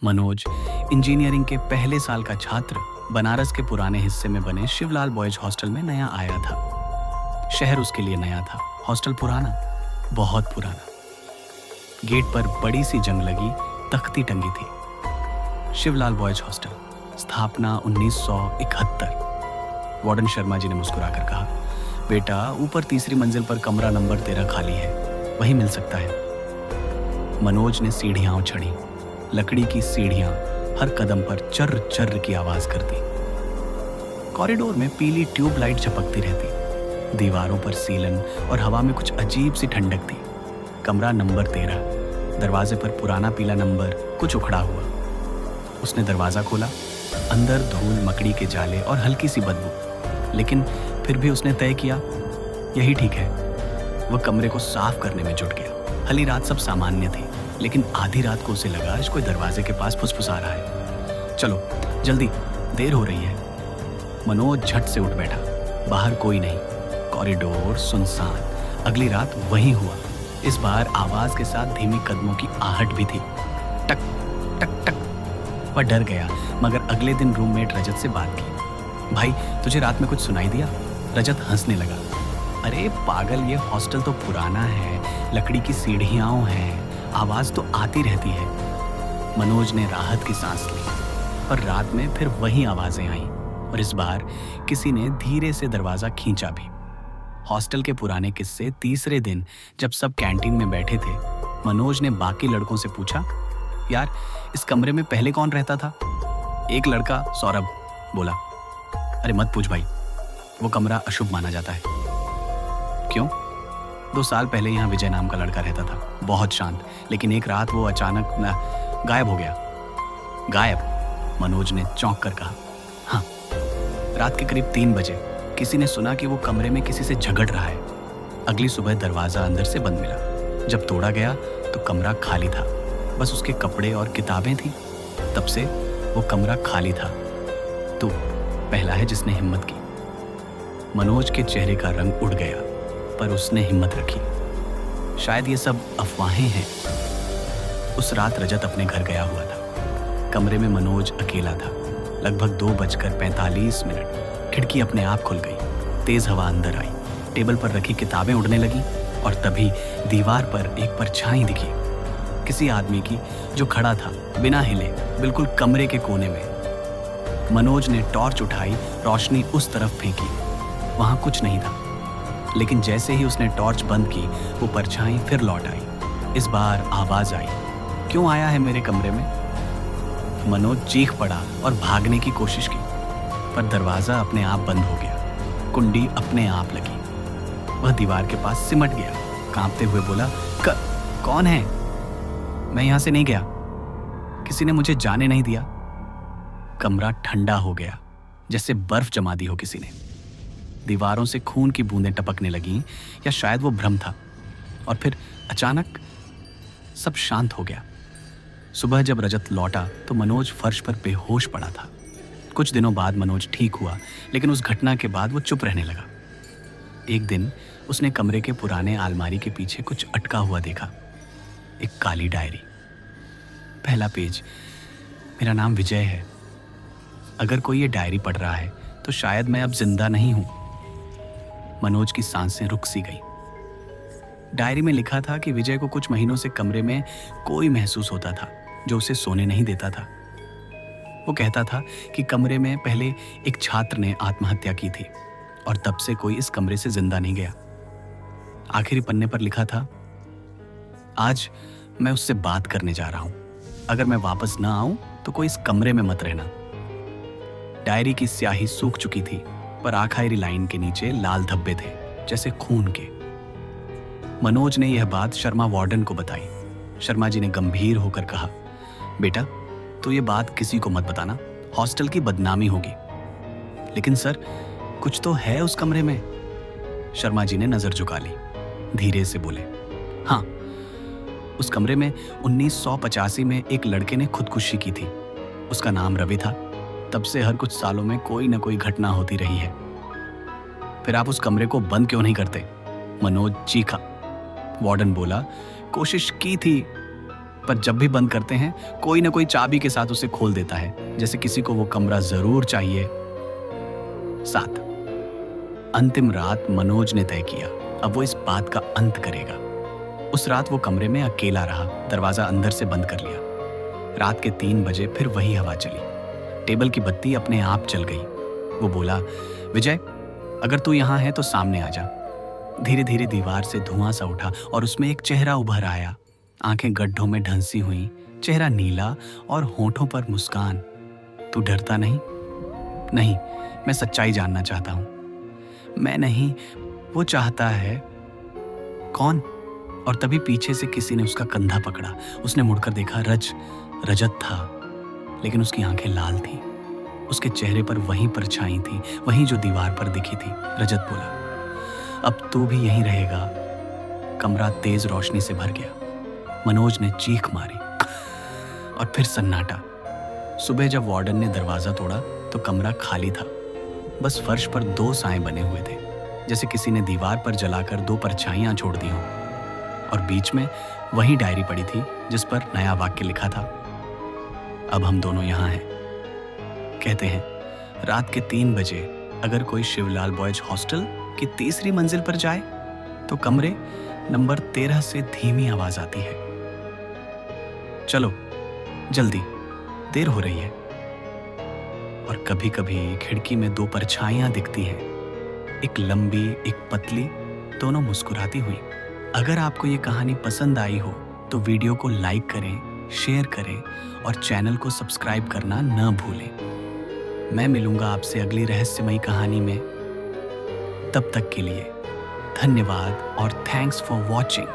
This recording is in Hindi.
मनोज इंजीनियरिंग के पहले साल का छात्र बनारस के पुराने हिस्से में बने शिवलाल बॉयज हॉस्टल में नया आया था। शहर उसके लिए नया था, हॉस्टल पुराना, बहुत पुराना। गेट पर बड़ी सी जंग लगी तख्ती टंगी थी। शिवलाल बॉयज हॉस्टल, स्थापना 1971। वार्डन शर्मा जी ने मुस्कुराकर कहा, बेटा ऊपर तीसरी मंजिल पर कमरा नंबर 13 खाली है, वहीं मिल सकता है। मनोज ने सीढ़ियां चढ़ी। लकड़ी की सीढ़ियां हर कदम पर चर्र चर्र की आवाज करती। कॉरिडोर में पीली ट्यूबलाइट झपकती रहती। दीवारों पर सीलन और हवा में कुछ अजीब सी ठंडक थी। कमरा नंबर 13, दरवाजे पर पुराना पीला नंबर कुछ उखड़ा हुआ। उसने दरवाजा खोला। अंदर धूल, मकड़ी के जाले और हल्की सी बदबू, लेकिन फिर भी उसने तय किया यही ठीक है। वह कमरे को साफ करने में जुट गया। हली रात सब सामान्य थी, लेकिन आधी रात को उसे लगा कोई दरवाजे के पास फुसफुसा रहा है। चलो जल्दी, देर हो रही है। मनोज झट से उठ बैठा। बाहर कोई नहीं, कॉरिडोर सुनसान। अगली रात वही हुआ। इस बार आवाज के साथ धीमी कदमों की आहट भी थी। टक टक टक। वह डर गया, मगर अगले दिन रूममेट रजत से बात की। भाई तुझे रात में कुछ सुनाई दिया? रजत हंसने लगा। अरे पागल, ये हॉस्टल तो पुराना है, लकड़ी की सीढ़ियां हैं, आवाज तो आती रहती है। मनोज ने राहत की सांस ली, पर रात में फिर वही आवाजें आईं, और इस बार किसी ने धीरे से दरवाजा खींचा भी। हॉस्टल के पुराने किस्से। तीसरे दिन जब सब कैंटीन में बैठे थे, मनोज ने बाकी लड़कों से पूछा, यार इस कमरे में पहले कौन रहता था? एक लड़का, सौरभ, बोला, अरे मत पूछ भाई, वो कमरा अशुभ माना जाता है। क्यों? 2 साल पहले यहाँ विजय नाम का लड़का रहता था, बहुत शांत, लेकिन एक रात वो अचानक गायब हो गया। गायब? मनोज ने चौंक कर कहा। हाँ, रात के करीब 3 बजे किसी ने सुना कि वो कमरे में किसी से झगड़ रहा है। अगली सुबह दरवाजा अंदर से बंद मिला। जब तोड़ा गया तो कमरा खाली था, बस उसके कपड़े और किताबें थी। तब से वो कमरा खाली था। तू पहला है जिसने हिम्मत की। मनोज के चेहरे का रंग उड़ गया, पर उसने हिम्मत रखी। शायद ये सब अफवाहें हैं। उस रात रजत अपने घर गया हुआ था। कमरे में मनोज अकेला था। लगभग 2:45। खिड़की अपने आप खुल गई। तेज हवा अंदर आई। टेबल पर रखी किताबें उड़ने लगी, और तभी दीवार पर एक परछाई दिखी, किसी आदमी की, जो खड़ा था बिना हिले, बिल्कुल कमरे के कोने में। मनोज ने टॉर्च उठाई, रोशनी उस तरफ फेंकी। वहां कुछ नहीं था, लेकिन जैसे ही उसने टॉर्च बंद की, वो परछाई फिर लौट आई। इस बार आवाज आई, क्यों आया है मेरे कमरे में? मनोज चीख पड़ा और भागने की कोशिश की, पर दरवाजा अपने आप बंद हो गया। कुंडी अपने आप लगी। वह दीवार के पास सिमट गया, कांपते हुए बोला, कौन है? मैं यहां से नहीं गया, किसी ने मुझे जाने नहीं दिया। कमरा ठंडा हो गया, जैसे बर्फ जमा दी हो किसी ने। दीवारों से खून की बूंदें टपकने लगीं, या शायद वो भ्रम था। और फिर अचानक सब शांत हो गया। सुबह जब रजत लौटा तो मनोज फर्श पर बेहोश पड़ा था। कुछ दिनों बाद मनोज ठीक हुआ, लेकिन उस घटना के बाद वो चुप रहने लगा। एक दिन उसने कमरे के पुराने अलमारी के पीछे कुछ अटका हुआ देखा। एक काली डायरी। पहला पेज, मेरा नाम विजय है। अगर कोई ये डायरी पढ़ रहा है तो शायद मैं अब जिंदा नहीं हूं। मनोज की सांसें रुक सी गई। डायरी में लिखा था कि विजय को कुछ महीनों से कमरे में कोई महसूस होता था जो उसे सोने नहीं देता था। वो कहता था कि कमरे में पहले एक छात्र ने आत्महत्या की थी, और तब से कोई इस कमरे से जिंदा नहीं गया। आखिरी पन्ने पर लिखा था, आज मैं उससे बात करने जा रहा हूं। अगर मैं वापस ना आऊं तो कोई इस कमरे में मत रहना। डायरी की स्याही सूख चुकी थी, पर आखिरी लाइन के नीचे लाल धब्बे थे, जैसे खून के। मनोज ने यह बात शर्मा वार्डन को बताई। शर्मा जी ने गंभीर होकर कहा, बेटा तो ये बात किसी को मत बताना, हॉस्टल की बदनामी होगी। लेकिन सर, कुछ तो है उस कमरे में। शर्मा जी ने नजर झुका ली, धीरे से बोले, हाँ, उस कमरे में 1985 में एक लड़के ने खुदकुशी की थी। उसका नाम रवि था। तब से हर कुछ सालों में कोई न कोई घटना होती रही है। फिर आप उस कमरे को बंद क्यों नहीं करते? मनोज चीखा। वार्डन बोला, कोशिश की थी, पर जब भी बंद करते हैं कोई ना कोई चाबी के साथ उसे खोल देता है, जैसे किसी को वो कमरा जरूर चाहिए। 7। अंतिम रात मनोज ने तय किया अब वो इस बात का अंत करेगा। उस रात वो कमरे में अकेला रहा, दरवाजा अंदर से बंद कर लिया। रात के 3 बजे फिर वही हवा चली। टेबल की बत्ती अपने आप जल गई। वो बोला, विजय अगर तू यहाँ है तो सामने आ जा। धीरे धीरे दीवार से धुआं सा उठा और उसमें एक चेहरा उभर आया। आंखें गड्ढों में ढंसी हुई, चेहरा नीला और होठों पर मुस्कान। तू डरता नहीं? नहीं, मैं सच्चाई जानना चाहता हूं। मैं नहीं, वो चाहता है। कौन? और तभी पीछे से किसी ने उसका कंधा पकड़ा। उसने मुड़कर देखा, रजत था, लेकिन उसकी आंखें लाल थीं। उसके चेहरे पर वही परछाई थी, वही जो दीवार पर दिखी थी। रजत बोला, अब तू भी यहीं रहेगा। कमरा तेज रोशनी से भर गया। मनोज ने चीख मारी और फिर सन्नाटा। सुबह जब वार्डन ने दरवाजा तोड़ा तो कमरा खाली था। बस फर्श पर 2 साएं बने हुए थे, जैसे किसी ने दीवार पर जलाकर 2 परछाइयां छोड़ दी हों। और बीच में वही डायरी पड़ी थी जिस पर नया वाक्य लिखा था, अब हम दोनों यहाँ हैं। कहते हैं रात के 3 बजे अगर कोई शिवलाल बॉयज हॉस्टल की 3री मंजिल पर जाए तो कमरे नंबर 13 से धीमी आवाज आती है, चलो जल्दी, देर हो रही है। और कभी कभी खिड़की में 2 परछाइयां दिखती हैं, एक लंबी एक पतली, दोनों मुस्कुराती हुई। अगर आपको ये कहानी पसंद आई हो तो वीडियो को लाइक करें, शेयर करें और चैनल को सब्सक्राइब करना न भूलें। मैं मिलूंगा आपसे अगली रहस्यमयी कहानी में। तब तक के लिए धन्यवाद और थैंक्स फॉर वॉचिंग।